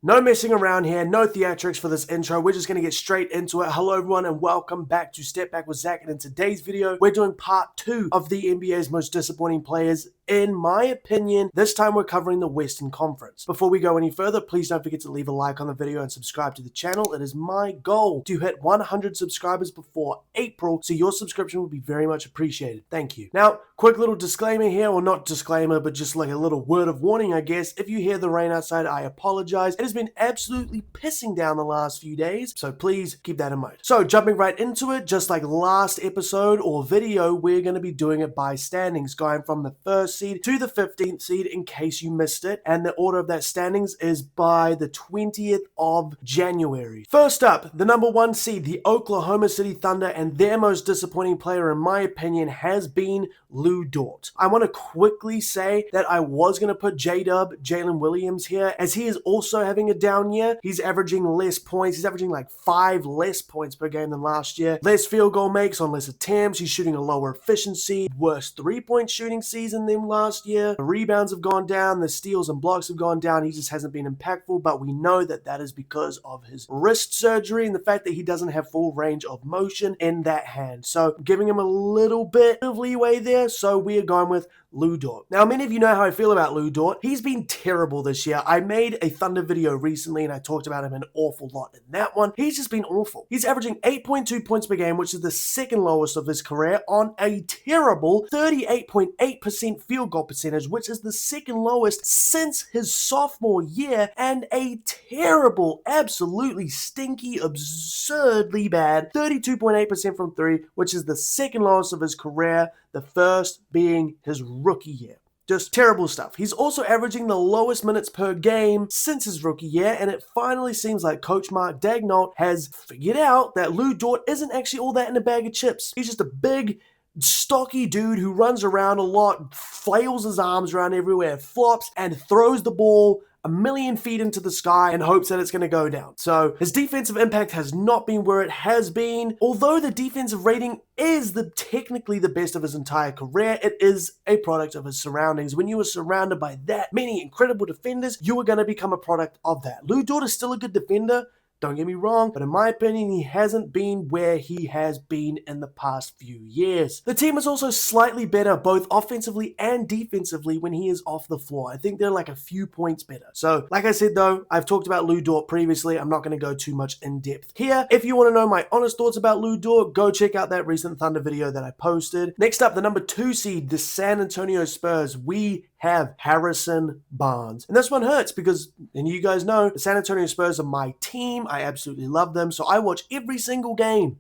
No messing around here, no theatrics for this intro. We're just going to get straight into it. Hello everyone and welcome back to Step Back with Zach. And in today's video, we're doing part 2 of the NBA's most disappointing players. In my opinion, this time we're covering the Western Conference. Before we go any further, please don't forget to leave a like on the video and subscribe to the channel. It is my goal to hit 100 subscribers before April, so your subscription would be very much appreciated. Thank you. Now, quick little disclaimer here, or not disclaimer, but just like a little word of warning, I guess. If you hear the rain outside, I apologize. It has been absolutely pissing down the last few days, so please keep that in mind. So, jumping right into it, just like last episode or video, we're going to be doing it by standings, going from the first seed to the 15th seed in case you missed it, and the order of that standings is by the 20th of January. First up, the number 1 seed, the Oklahoma City Thunder, and their most disappointing player in my opinion has been Lu Dort. I want to quickly say that I was going to put J-Dub, Jalen Williams here, as he is also having a down year. He's averaging less points. He's averaging like 5 less points per game than last year. Less field goal makes on less attempts. He's shooting a lower efficiency. Worse 3-point shooting season than last year. The rebounds have gone down. The steals and blocks have gone down. He just hasn't been impactful, but we know that that is because of his wrist surgery and the fact that he doesn't have full range of motion in that hand. So giving him a little bit of leeway there. So we are going with Lu Dort. Now, many of you know how I feel about Lu Dort. He's been terrible this year. I made a Thunder video recently and I talked about him an awful lot in that one. He's just been awful. He's averaging 8.2 points per game, which is the second lowest of his career, on a terrible 38.8% field goal percentage, which is the second lowest since his sophomore year, and a terrible, absolutely stinky, absurdly bad 32.8% from 3, which is the second lowest of his career, the first being his rookie year. Just terrible stuff. He's also averaging the lowest minutes per game since his rookie year, and it finally seems like Coach Mark Daigneault has figured out that Lu Dort isn't actually all that in a bag of chips. He's just a big, stocky dude who runs around a lot, flails his arms around everywhere, flops, and throws the ball a million feet into the sky and hopes that it's going to go down. So his defensive impact has not been where it has been. Although the defensive rating is technically the best of his entire career, it is a product of his surroundings. When you are surrounded by that many incredible defenders, you are going to become a product of that. Lu Dort is still a good defender, don't get me wrong, but in my opinion, he hasn't been where he has been in the past few years. The team is also slightly better, both offensively and defensively, when he is off the floor. I think they're like a few points better. So, like I said though, I've talked about Lu Dort previously. I'm not going to go too much in depth here. If you want to know my honest thoughts about Lu Dort, go check out that recent Thunder video that I posted. Next up, the number 2 seed, the San Antonio Spurs. We have Harrison Barnes. And this one hurts because, and you guys know, the San Antonio Spurs are my team. I absolutely love them. So I watch every single game.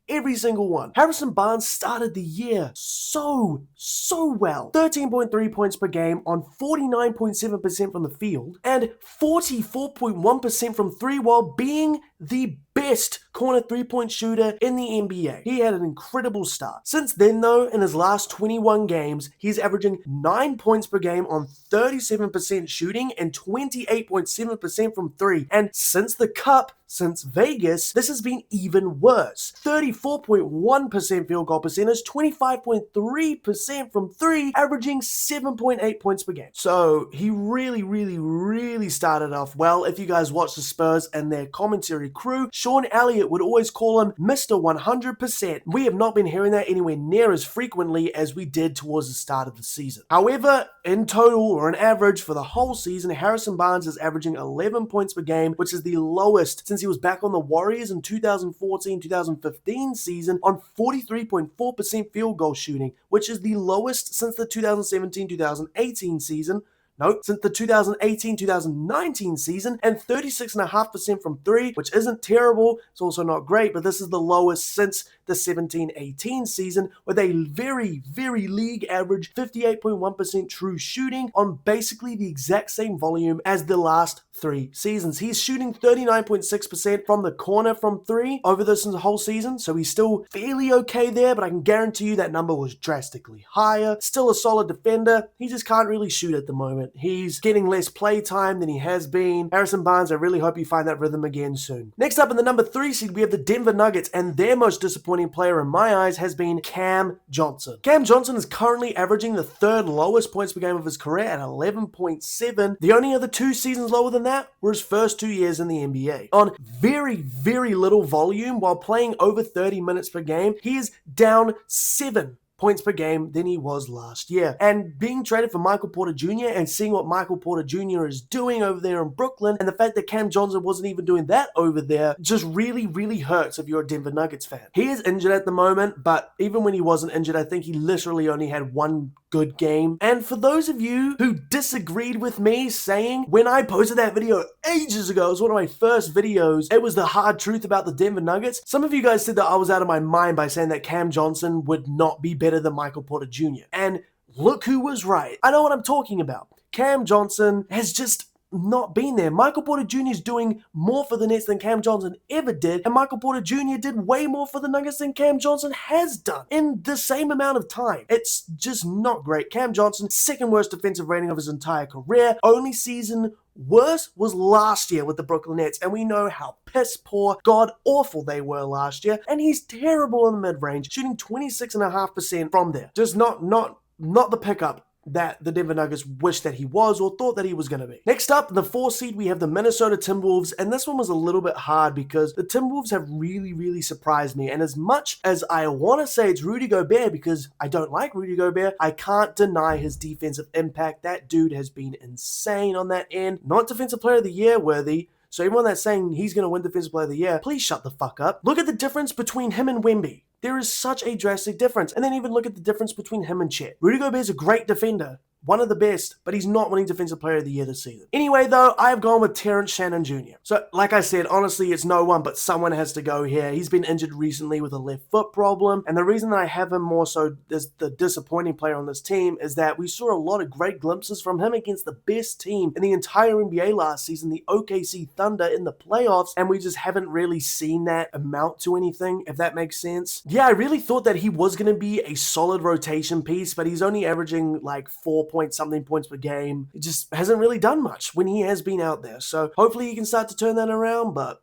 Every single one. Harrison Barnes started the year so well. 13.3 points per game on 49.7% from the field and 44.1% from 3 while being the best corner 3-point shooter in the NBA. He had an incredible start. Since then though, in his last 21 games, he's averaging 9 points per game on 37% shooting and 28.7% from 3. And since the Cup, since Vegas, this has been even worse. 34.1% field goal percentage, 25.3% from 3, averaging 7.8 points per game. So he really started off well. If you guys watch the Spurs and their commentary crew, Sean Elliott would always call him Mr. 100%. We have not been hearing that anywhere near as frequently as we did towards the start of the season. However, in total or an average for the whole season, Harrison Barnes is averaging 11 points per game, which is the lowest since he was back on the Warriors in 2014-2015 season on 43.4% field goal shooting, which is the lowest since the 2017-2018 season. Nope, since the 2018-2019 season, and 36.5% from 3, which isn't terrible. It's also not great, but this is the lowest since the 17-18 season, with a very league average 58.1% true shooting on basically the exact same volume as the last 3 seasons. He's shooting 39.6% from the corner from 3 over this whole season, so he's still fairly okay there, but I can guarantee you that number was drastically higher. Still a solid defender. He just can't really shoot at the moment. He's getting less play time than he has been. Harrison Barnes, I really hope you find that rhythm again soon. Next up in the number 3 seed, we have the Denver Nuggets, and their most disappointing player in my eyes has been Cam Johnson. Cam Johnson is currently averaging the 3rd lowest points per game of his career at 11.7. The only other 2 seasons lower than that were his first 2 years in the NBA. On very, very little volume, while playing over 30 minutes per game, he is down 7 points per game than he was last year. And being traded for Michael Porter Jr. and seeing what Michael Porter Jr. is doing over there in Brooklyn, and the fact that Cam Johnson wasn't even doing that over there, just really, really hurts if you're a Denver Nuggets fan. He is injured at the moment, but even when he wasn't injured, I think he literally only had one good game. And for those of you who disagreed with me saying when I posted that video ages ago, it was one of my first videos, it was the hard truth about the Denver Nuggets. Some of you guys said that I was out of my mind by saying that Cam Johnson would not be better than Michael Porter Jr. And look who was right. I know what I'm talking about. Cam Johnson has just not been there. Michael Porter Jr. is doing more for the Nets than Cam Johnson ever did, and Michael Porter Jr. did way more for the Nuggets than Cam Johnson has done in the same amount of time. It's just not great. Cam Johnson, second worst defensive rating of his entire career. Only season worse was last year with the Brooklyn Nets, and we know how piss poor, god awful they were last year, and he's terrible in the mid-range, shooting 26.5% from there. Just not the pickup that the Denver Nuggets wish that he was or thought that he was going to be. Next up, the 4 seed, we have the Minnesota Timberwolves, and this one was a little bit hard because the Timberwolves have really, really surprised me, and as much as I want to say it's Rudy Gobert because I don't like Rudy Gobert, I can't deny his defensive impact. That dude has been insane on that end. Not Defensive Player of the Year worthy, so everyone that's saying he's going to win Defensive Player of the Year, please shut the fuck up. Look at the difference between him and Wemby. There is such a drastic difference. And then even look at the difference between him and Chet. Rudy Gobert is a great defender, one of the best, but he's not winning Defensive Player of the Year this season. Anyway, though, I have gone with Terrence Shannon Jr. So, like I said, honestly, it's no one, but someone has to go here. He's been injured recently with a left foot problem, and the reason that I have him more so as the disappointing player on this team is that we saw a lot of great glimpses from him against the best team in the entire NBA last season, the OKC Thunder in the playoffs, and we just haven't really seen that amount to anything, if that makes sense. Yeah, I really thought that he was going to be a solid rotation piece, but he's only averaging like 4-point-something points per game. It just hasn't really done much when he has been out there. So hopefully he can start to turn that around, but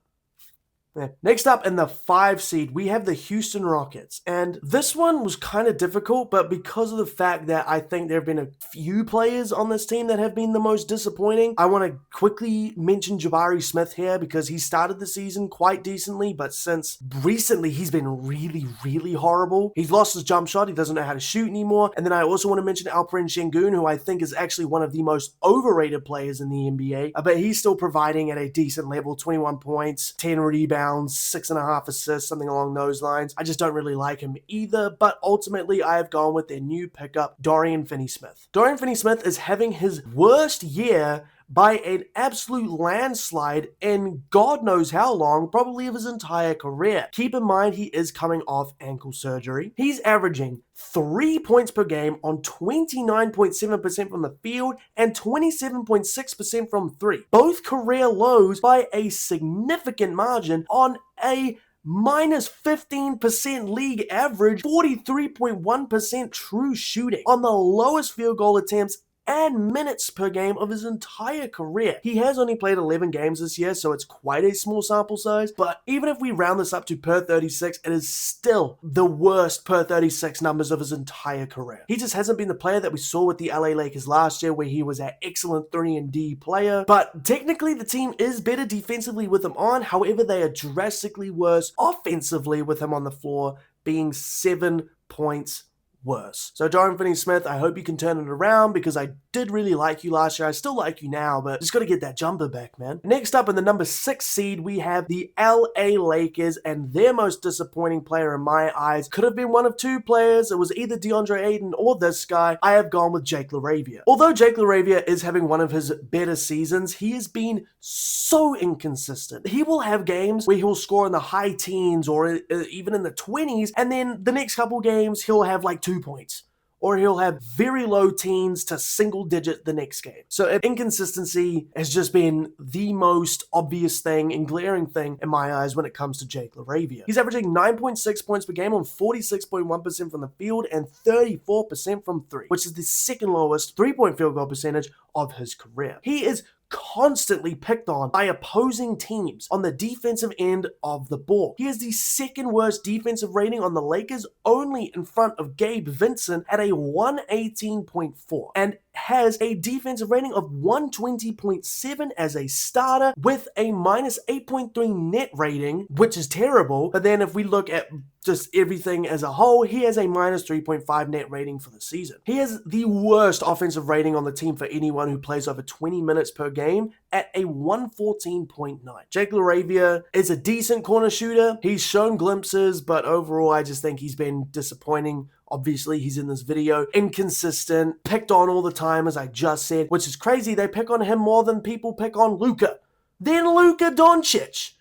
yeah. Next up in the 5 seed, we have the Houston Rockets. And this one was kind of difficult, but because of the fact that I think there have been a few players on this team that have been the most disappointing, I want to quickly mention Jabari Smith here because he started the season quite decently, but since recently he's been really, really horrible. He's lost his jump shot. He doesn't know how to shoot anymore. And then I also want to mention Alperen Şengün, who I think is actually one of the most overrated players in the NBA, but he's still providing at a decent level, 21 points, 10 rebounds, 6.5 assists, something along those lines. I just don't really like him either, but ultimately I have gone with their new pickup, Dorian Finney-Smith. Dorian Finney-Smith is having his worst year by an absolute landslide in God knows how long, probably of his entire career. Keep in mind, he is coming off ankle surgery. He's averaging 3 points per game on 29.7% from the field and 27.6% from 3. Both career lows by a significant margin on a minus 15% league average, 43.1% true shooting on the lowest field goal attempts and minutes per game of his entire career. He has only played 11 games this year, so it's quite a small sample size, but even if we round this up to per 36, it is still the worst per 36 numbers of his entire career. He just hasn't been the player that we saw with the LA Lakers last year, where he was an excellent 3-and-D player, but technically the team is better defensively with him on. However, they are drastically worse offensively with him on the floor, being 7 points worse. So Dorian Finney-Smith, I hope you can turn it around because I did really like you last year. I still like you now, but just got to get that jumper back, man. Next up in the number 6 seed, we have the LA Lakers, and their most disappointing player in my eyes could have been one of 2 players. It was either DeAndre Ayton or this guy. I have gone with Jake LaRavia. Although Jake LaRavia is having one of his better seasons, he has been so inconsistent. He will have games where he'll score in the high teens or even in the 20s, and then the next couple games he'll have like 2 points, or he'll have very low teens to single digit the next game. So inconsistency has just been the most obvious thing and glaring thing in my eyes when it comes to Jake LaRavia. He's averaging 9.6 points per game on 46.1% from the field and 34% from 3, which is the second lowest 3-point field goal percentage of his career. He is constantly picked on by opposing teams on the defensive end of the ball. He has the second worst defensive rating on the Lakers, only in front of Gabe Vincent at a 118.4. And has a defensive rating of 120.7 as a starter with a minus 8.3 net rating, which is terrible. But then if we look at just everything as a whole, he has a minus 3.5 net rating for the season. He has the worst offensive rating on the team for anyone who plays over 20 minutes per game at a 114.9. Jake LaRavia is a decent corner shooter. He's shown glimpses, but overall I just think he's been disappointing. Obviously, he's in this video. Inconsistent, picked on all the time, as I just said, which is crazy. They pick on him more than people pick on Luka. Then Luka Doncic,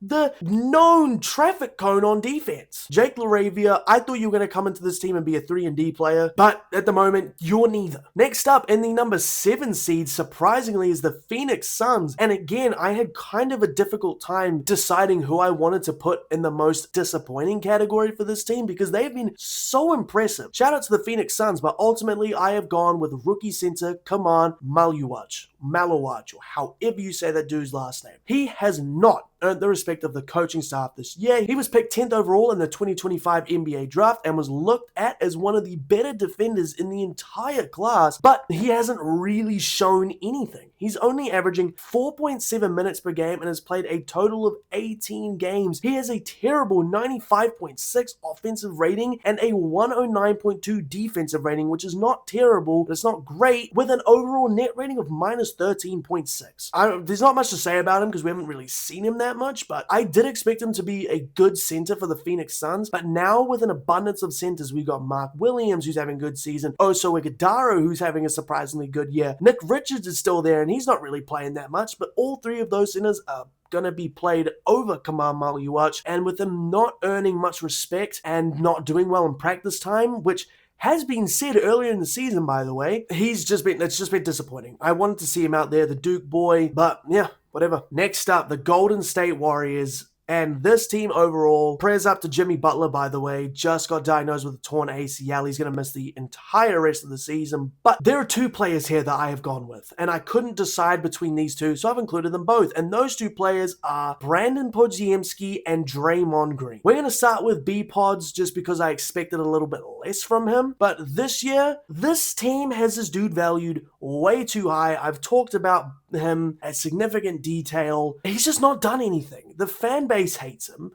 the known traffic cone on defense. Jake LaRavia, I thought you were going to come into this team and be a 3-and-D player, but at the moment, you're neither. Next up, in the number 7 seed, surprisingly, is the Phoenix Suns. And again, I had kind of a difficult time deciding who I wanted to put in the most disappointing category for this team because they've been so impressive. Shout out to the Phoenix Suns, but ultimately, I have gone with rookie center Kaman Maluach, or however you say that dude's last name. He has not earned the respect of the coaching staff this year. He was picked 10th overall in the 2025 NBA draft and was looked at as one of the better defenders in the entire class, but he hasn't really shown anything. He's only averaging 4.7 minutes per game and has played a total of 18 games. He has a terrible 95.6 offensive rating and a 109.2 defensive rating, which is not terrible, but it's not great, with an overall net rating of minus 13.6. There's not much to say about him because we haven't really seen him that much, but I did expect him to be a good center for the Phoenix Suns. But now with an abundance of centers, we got Mark Williams, who's having a good season, Oso Ighodaro, who's having a surprisingly good year. Nick Richards is still there, and he's not really playing that much, but all three of those centers are going to be played over Kaman Maluach, and with him not earning much respect and not doing well in practice time, which has been said earlier in the season, by the way, it's just been disappointing. I wanted to see him out there, the Duke boy, but yeah, whatever. Next up, the Golden State Warriors. And this team overall, prayers up to Jimmy Butler, by the way, just got diagnosed with a torn ACL. He's going to miss the entire rest of the season. But there are two players here that I have gone with, and I couldn't decide between these two, so I've included them both. And those two players are Brandon Podziemski and Draymond Green. We're going to start with B-Pods just because I expected a little bit less from him. But this year, this team has this dude valued way too high. I've talked about him at significant detail. He's just not done anything. The fan base hates him.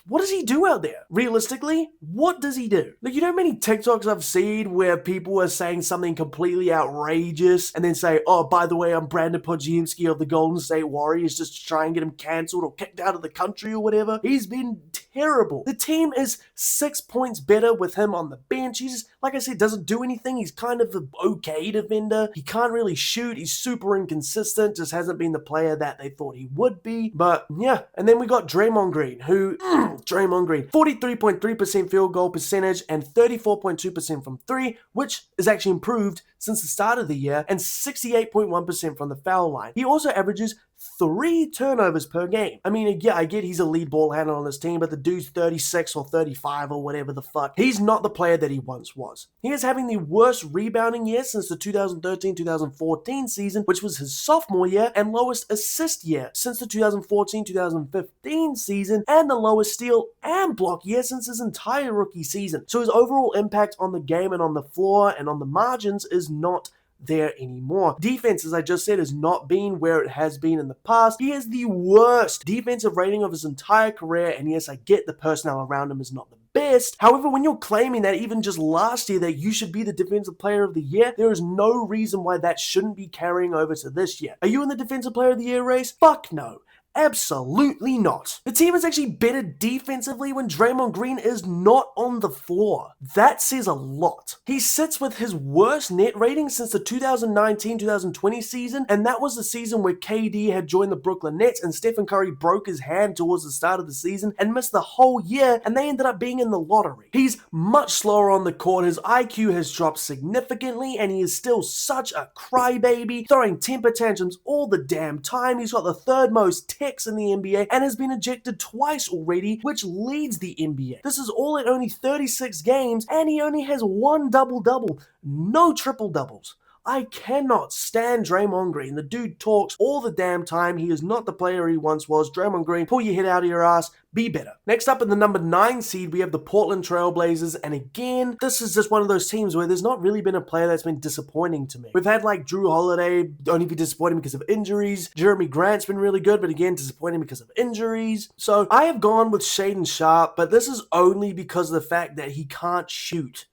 What does he do out there? Realistically, what does he do? Like, you know how many TikToks I've seen where people are saying something completely outrageous and then say, oh, by the way, I'm Brandon Podziemski of the Golden State Warriors, just to try and get him cancelled or kicked out of the country or whatever. He's been terrible. The team is 6 points better with him on the bench. He just, like I said, doesn't do anything. He's kind of an okay defender. He can't really shoot. He's super inconsistent. Just hasn't been the player that they thought he would be. But yeah, and then we got Draymond Green, who... Draymond Green, 43.3% field goal percentage and 34.2% from 3, which is actually improved since the start of the year, and 68.1% from the foul line. He also averages 3 turnovers per game. I mean, yeah, I get he's a lead ball handler on this team, but the dude's 36 or 35 or whatever the fuck. He's not the player that he once was. He is having the worst rebounding year since the 2013-2014 season, which was his sophomore year, and lowest assist year since the 2014-2015 season, and the lowest steal and block year since his entire rookie season. So his overall impact on the game and on the floor and on the margins is not there anymore. Defense, as I just said, has not been where it has been in the past. He has the worst defensive rating of his entire career, and yes, I get the personnel around him is not the best. However, when you're claiming that even just last year that you should be the defensive player of the year, there is no reason why that shouldn't be carrying over to this year. Are you in the defensive player of the year race? Fuck no. Absolutely not. The team is actually better defensively when Draymond Green is not on the floor. That says a lot. He sits with his worst net rating since the 2019-2020 season, and that was the season where KD had joined the Brooklyn Nets and Stephen Curry broke his hand towards the start of the season and missed the whole year, and they ended up being in the lottery. He's much slower on the court, his IQ has dropped significantly, and he is still such a crybaby, throwing temper tantrums all the damn time. He's got the third most in the NBA and has been ejected twice already, which leads the NBA. This is all in only 36 games, and he only has 1 double-double, no triple-doubles. I cannot stand Draymond Green. The dude talks all the damn time. He is not the player he once was. Draymond Green, pull your head out of your ass. Be better. Next up in the number 9 seed, we have the Portland Trail Blazers. And again, this is just one of those teams where there's not really been a player that's been disappointing to me. We've had like Drew Holiday only be disappointing because of injuries. Jeremy Grant's been really good, but again, disappointing because of injuries. So I have gone with Shaedon Sharpe, but this is only because of the fact that he can't shoot.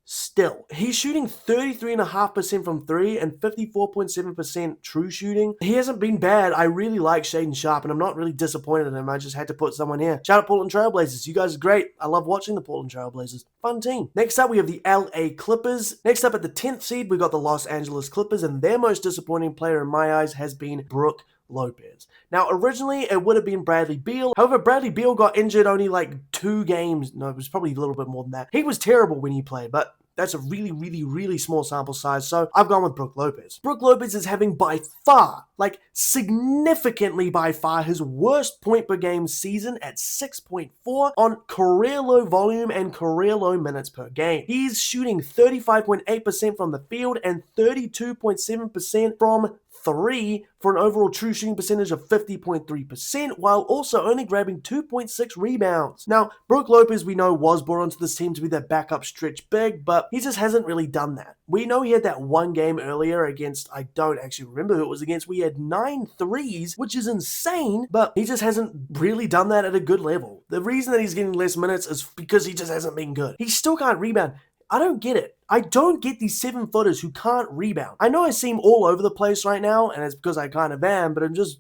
Still, he's shooting 33.5% from 3 and 54.7% true shooting. He hasn't been bad. I really like Shaedon Sharpe, and I'm not really disappointed in him. I just had to put someone here. Shout out Portland Trail Blazers. You guys are great. I love watching the Portland Trail Blazers. Fun team. Next up, we have the LA Clippers. Next up at the 10th seed, we got the Los Angeles Clippers, and their most disappointing player in my eyes has been Brook Lopez. Now, originally, it would have been Bradley Beal. However, Bradley Beal got injured only like 2 games. No, it was probably a little bit more than that. He was terrible when he played, but that's a really small sample size, so I've gone with Brook Lopez. Brook Lopez is having by far, like significantly by far, his worst point per game season at 6.4 on career low volume and career low minutes per game. He's shooting 35.8% from the field and 32.7% from 3 for an overall true shooting percentage of 50.3%, while also only grabbing 2.6 rebounds. Now, Brook Lopez, we know, was brought onto this team to be that backup stretch big, but he just hasn't really done that. We know he had that one game earlier against, I don't actually remember who it was against, we had 9 threes, which is insane, but he just hasn't really done that at a good level. The reason that he's getting less minutes is because he just hasn't been good. He still can't rebound. I don't get it. I don't get these 7-footers who can't rebound. I know I seem all over the place right now, and it's because I kind of am, but I'm just...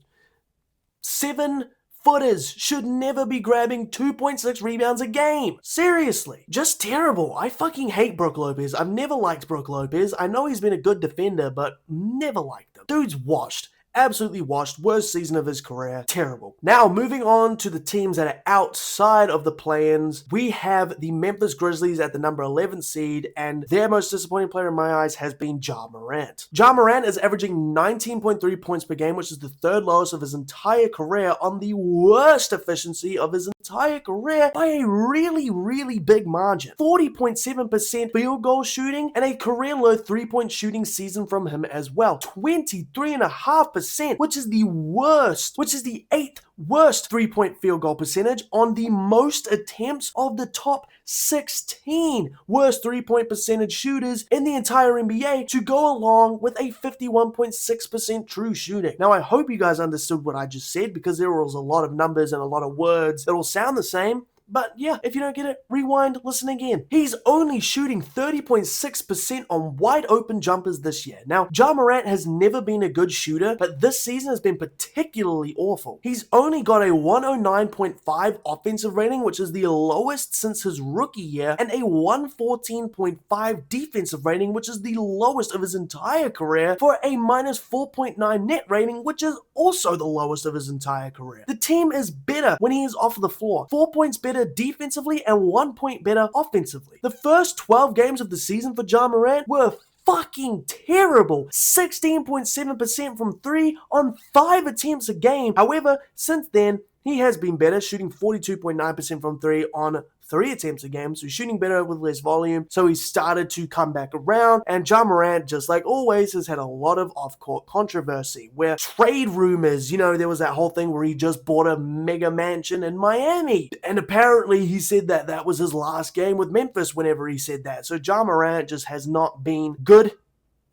7-footers should never be grabbing 2.6 rebounds a game. Seriously. Just terrible. I fucking hate Brook Lopez. I've never liked Brook Lopez. I know he's been a good defender, but never liked him. Dude's washed. Absolutely washed. Worst season of his career. Terrible. Now, moving on to the teams that are outside of the play-ins, we have the Memphis Grizzlies at the number 11 seed, and their most disappointing player in my eyes has been Ja Morant. Ja Morant is averaging 19.3 points per game, which is the 3rd lowest of his entire career on the worst efficiency of his entire career by a really big margin. 40.7% field goal shooting and a career low 3-point shooting season from him as well. 23.5%, which is the worst, which is the 8th worst 3-point field goal percentage on the most attempts of the top 16 worst 3-point percentage shooters in the entire NBA to go along with a 51.6% true shooting. Now, I hope you guys understood what I just said because there was a lot of numbers and a lot of words that all sound the same. But yeah, if you don't get it, rewind, listen again. He's only shooting 30.6% on wide open jumpers this year. Now, Ja Morant has never been a good shooter, but this season has been particularly awful. He's only got a 109.5 offensive rating, which is the lowest since his rookie year, and a 114.5 defensive rating, which is the lowest of his entire career, for a minus 4.9 net rating, which is also the lowest of his entire career. The team is better when he is off the floor. 4 points better defensively and 1 point better offensively. The first 12 games of the season for Ja Morant were fucking terrible. 16.7% from 3 on 5 attempts a game. However, since then, he has been better, shooting 42.9% from 3 on 3 attempts a game, so he's shooting better with less volume, so he started to come back around, and Ja Morant, just like always, has had a lot of off-court controversy, where trade rumors, you know, there was that whole thing where he just bought a mega mansion in Miami, and apparently he said that that was his last game with Memphis whenever he said that, so Ja Morant just has not been good.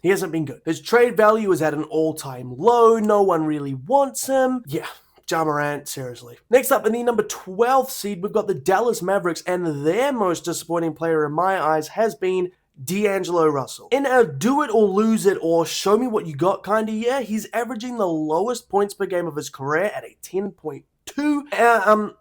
He hasn't been good. His trade value is at an all-time low, no one really wants him. Yeah. Ja Morant, seriously. Next up, in the number 12 seed, we've got the Dallas Mavericks, and their most disappointing player in my eyes has been D'Angelo Russell. In a do it or lose it or show me what you got kind of year, he's averaging the lowest points per game of his career at a 10.2.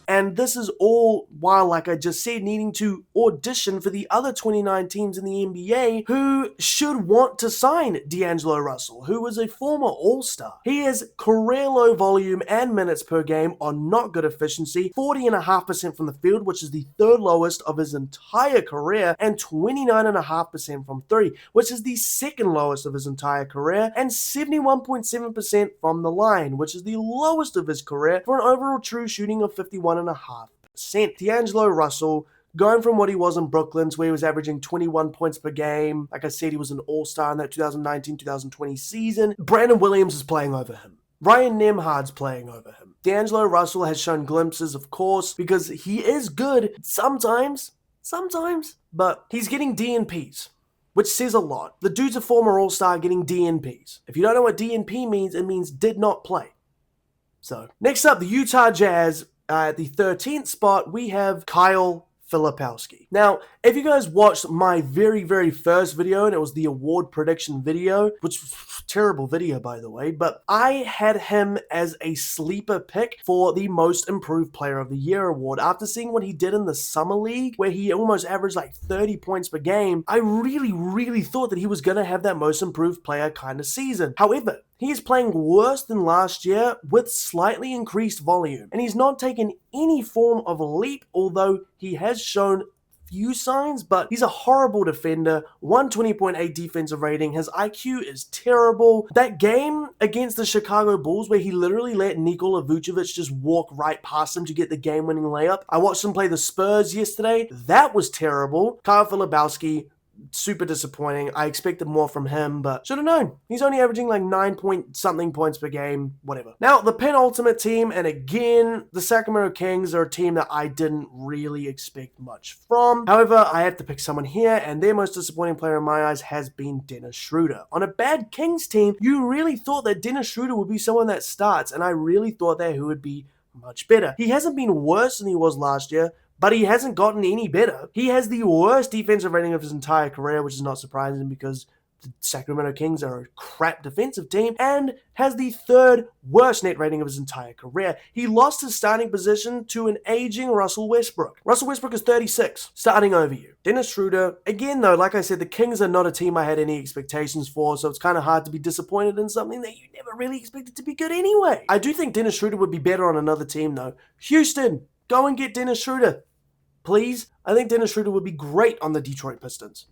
And this is all while, like I just said, needing to audition for the other 29 teams in the NBA who should want to sign D'Angelo Russell, who was a former All-Star. He has career low volume and minutes per game on not good efficiency, 40.5% from the field, which is the 3rd lowest of his entire career, and 29.5% from 3, which is the 2nd lowest of his entire career, and 71.7% from the line, which is the lowest of his career, for an overall true shooting of 51.5%. D'Angelo Russell going from what he was in Brooklyn to where he was averaging 21 points per game. Like I said, he was an all-star in that 2019-2020 season. Brandon Williams is playing over him. Ryan Nembhard's playing over him. D'Angelo Russell has shown glimpses, of course, because he is good sometimes, but he's getting DNPs, which says a lot. The dude's a former all-star getting DNPs. If you don't know what DNP means, it means did not play. So, next up, the Utah Jazz. At the 13th spot, we have Kyle Filipowski. Now, if you guys watched my very first video, and it was the award prediction video, which was a terrible video, by the way, but I had him as a sleeper pick for the Most Improved Player of the Year award. After seeing what he did in the Summer League, where he almost averaged like 30 points per game, I really thought that he was going to have that Most Improved Player kind of season. However, he is playing worse than last year with slightly increased volume, and he's not taken any form of a leap, although he has shown few signs, but he's a horrible defender, 120.8 defensive rating, his IQ is terrible. That game against the Chicago Bulls where he literally let Nikola Vucevic just walk right past him to get the game-winning layup. I watched him play the Spurs yesterday. That was terrible. Kyle Filipowski, super disappointing. I expected more from him, but should have known. He's only averaging like 9-point-something points per game, whatever. Now, the penultimate team, and again, the Sacramento Kings are a team that I didn't really expect much from. However, I have to pick someone here, and their most disappointing player in my eyes has been Dennis Schroeder. On a bad Kings team, you really thought that Dennis Schroeder would be someone that starts, and I really thought that he would be much better. He hasn't been worse than he was last year, but he hasn't gotten any better. He has the worst defensive rating of his entire career, which is not surprising because the Sacramento Kings are a crap defensive team, and has the third worst net rating of his entire career. He lost his starting position to an aging Russell Westbrook. Russell Westbrook is 36, starting over you. Dennis Schroeder, again though, like I said, the Kings are not a team I had any expectations for, so it's kind of hard to be disappointed in something that you never really expected to be good anyway. I do think Dennis Schroeder would be better on another team though. Houston, go and get Dennis Schroeder. Please. I think Dennis Schroeder would be great on the Detroit Pistons.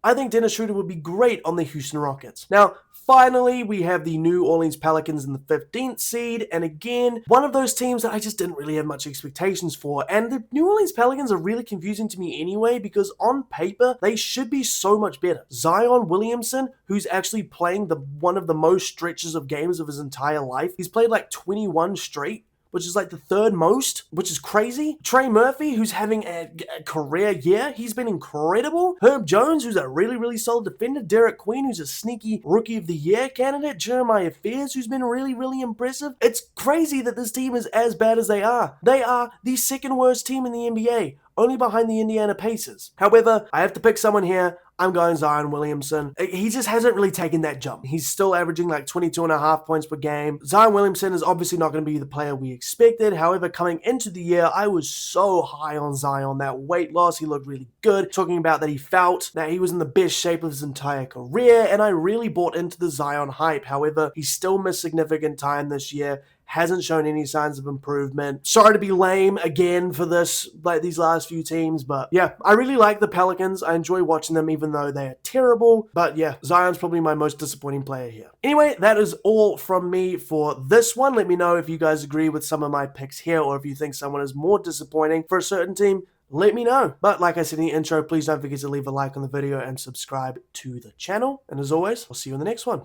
I think Dennis Schroeder would be great on the Houston Rockets. Now, finally, we have the New Orleans Pelicans in the 15th seed, and again, one of those teams that I just didn't really have much expectations for, and the New Orleans Pelicans are really confusing to me anyway, because on paper, they should be so much better. Zion Williamson, who's actually playing one of the most stretches of games of his entire life, he's played like 21 straight, which is like the third most, which is crazy. Trey Murphy, who's having a career year, he's been incredible. Herb Jones, who's a really solid defender. Derek Queen, who's a sneaky Rookie of the Year candidate. Jeremiah Fears, who's been really impressive. It's crazy that this team is as bad as they are. They are the second worst team in the NBA, only behind the Indiana Pacers. However, I have to pick someone here. I'm going Zion Williamson. He just hasn't really taken that jump. He's still averaging like 22.5 points per game. Zion Williamson is obviously not going to be the player we expected. However, coming into the year, I was so high on Zion. That weight loss, he looked really good. Talking about that he felt that he was in the best shape of his entire career, and I really bought into the Zion hype. However, he still missed significant time this year. Hasn't shown any signs of improvement. Sorry to be lame again for this, like these last few teams, but yeah, I really like the Pelicans. I enjoy watching them even though they are terrible, but yeah, Zion's probably my most disappointing player here. Anyway, that is all from me for this one. Let me know if you guys agree with some of my picks here, or if you think someone is more disappointing for a certain team. Let me know. But like I said in the intro, please don't forget to leave a like on the video and subscribe to the channel. And as always, I'll see you in the next one.